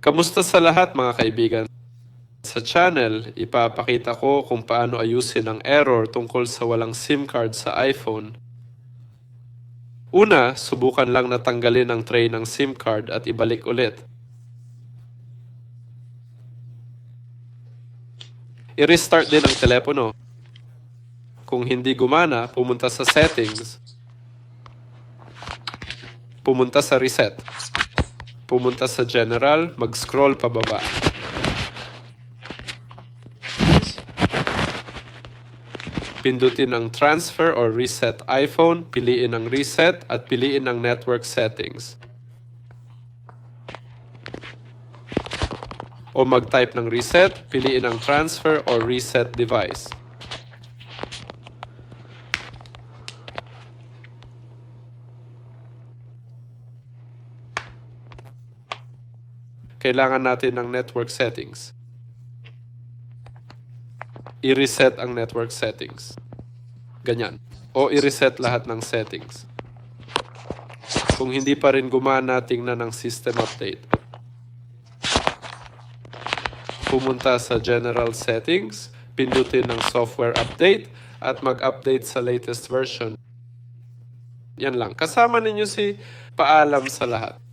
Kamusta sa lahat mga kaibigan? Sa channel, ipapakita ko kung paano ayusin ang error tungkol sa walang SIM card sa iPhone. Una, subukan lang na tanggalin ang tray ng SIM card at ibalik ulit. I-restart din ang telepono. Kung hindi gumana, pumunta sa settings. Pumunta sa reset. Pumunta sa general, mag-scroll pababa. Pindutin ang transfer or reset iPhone, piliin ang reset at piliin ang network settings. O mag-type ng reset, piliin ang transfer or reset device. Kailangan natin ng network settings. I-reset ang network settings. Ganyan. O i-reset lahat ng settings. Kung hindi pa rin gumana, tingnan ng system update. Pumunta sa general settings, pindutin ng software update, at mag-update sa latest version. Yan lang. Kasama ninyo si paalam sa lahat.